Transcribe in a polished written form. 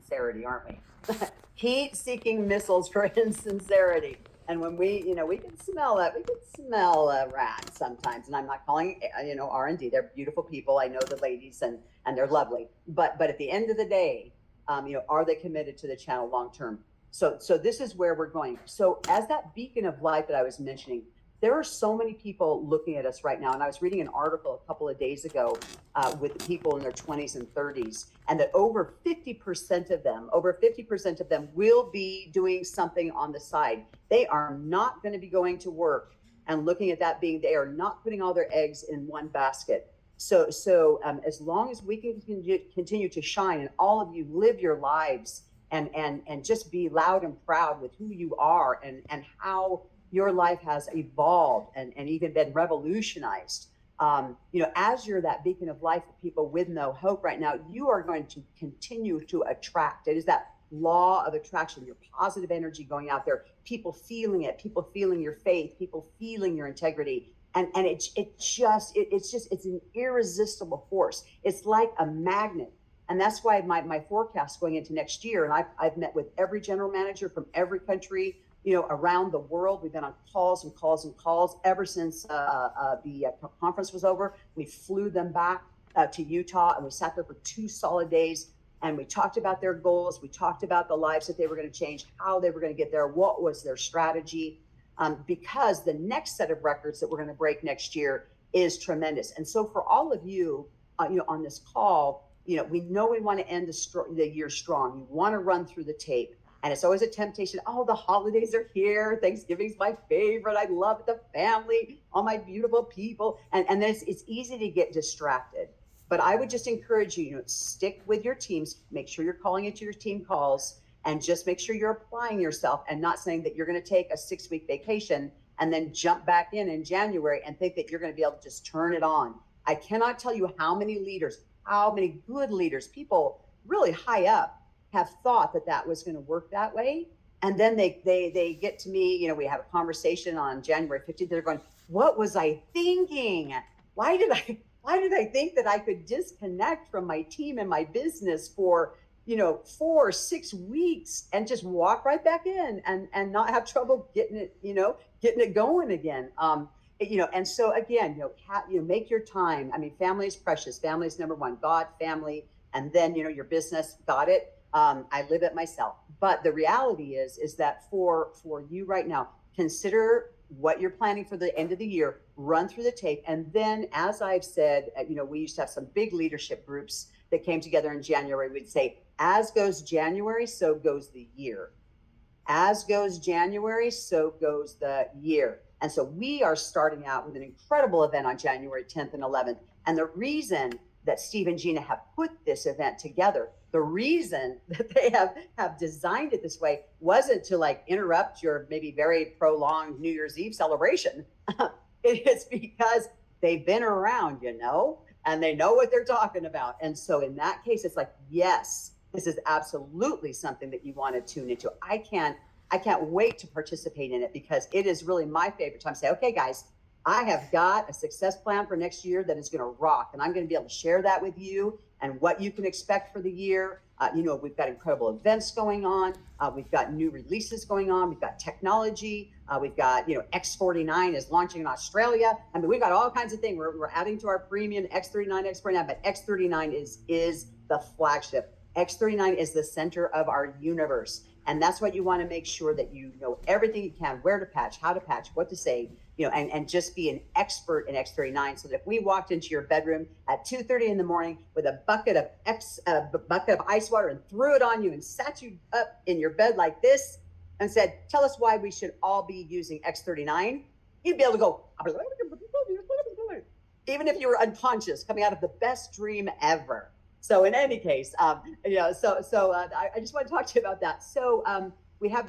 insincerity, aren't we? Heat-seeking missiles for insincerity. And when we can smell it. We can smell a rat sometimes. And I'm not calling, R&D. They're beautiful people. I know the ladies and they're lovely. But at the end of the day, are they committed to the channel long term? So this is where we're going. So as that beacon of light that I was mentioning, there are so many people looking at us right now. And I was reading an article a couple of days ago with the people in their 20s and 30s, and that over 50% of them will be doing something on the side. They are not going to be going to work and looking at that being, they are not putting all their eggs in one basket. So as long as we can continue to shine and all of you live your lives and just be loud and proud with who you are and how your life has evolved and even been revolutionized. As you're that beacon of life for people with no hope right now, you are going to continue to attract. It is that law of attraction, your positive energy going out there, people feeling it, people feeling your faith, people feeling your integrity. And it's an irresistible force. It's like a magnet. And that's why my forecast going into next year, and I've met with every general manager from every country, around the world. We've been on calls and calls and calls ever since the conference was over. We flew them back to Utah, and we sat there for 2 solid days. And we talked about their goals. We talked about the lives that they were going to change, how they were going to get there, what was their strategy, because the next set of records that we're going to break next year is tremendous. And so for all of you, on this call, we know we want to end the year strong. You want to run through the tape. And it's always a temptation. Oh, the holidays are here. Thanksgiving's my favorite. I love the family, all my beautiful people. And then it's easy to get distracted. But I would just encourage you, stick with your teams. Make sure you're calling into your team calls and just make sure you're applying yourself and not saying that you're going to take a 6-week vacation and then jump back in January and think that you're going to be able to just turn it on. I cannot tell you how many leaders, how many good leaders, people really high up, have thought that was going to work that way. And then they get to me, we have a conversation on January 15th. They're going, what was I thinking? Why did I think that I could disconnect from my team and my business for, 4 or 6 weeks and just walk right back in and not have trouble getting it going again. And so again, make your time. I mean, family is precious. Family is number one. God, family, and then, your business. Got it. I live it myself. But the reality is that for you right now, consider what you're planning for the end of the year, run through the tape. And then, as I've said, we used to have some big leadership groups that came together in January. We'd say, as goes January, so goes the year. As goes January, so goes the year. And so we are starting out with an incredible event on January 10th and 11th. And the reason that Steve and Gina have put this event together, the reason that they have designed it this way wasn't to interrupt your maybe very prolonged New Year's Eve celebration. It's because they've been around, and they know what they're talking about. And so in that case, it's yes, this is absolutely something that you want to tune into. I can't wait to participate in it because it is really my favorite time to say, okay, guys, I have got a success plan for next year that is going to rock, and I'm going to be able to share that with you and what you can expect for the year. We've got incredible events going on. We've got new releases going on. We've got technology. We've got, X49 is launching in Australia. I mean, we've got all kinds of things. We're adding to our premium X39, X49, but X39 is the flagship. X39 is the center of our universe. And that's what you want to make sure that you know everything you can, where to patch, how to patch, what to say, and just be an expert in X39. So that if we walked into your bedroom at 2:30 in the morning with a bucket of ice water and threw it on you and sat you up in your bed like this and said, tell us why we should all be using X39, you'd be able to go, even if you were unconscious, coming out of the best dream ever. So in any case, I just want to talk to you about that. So we have the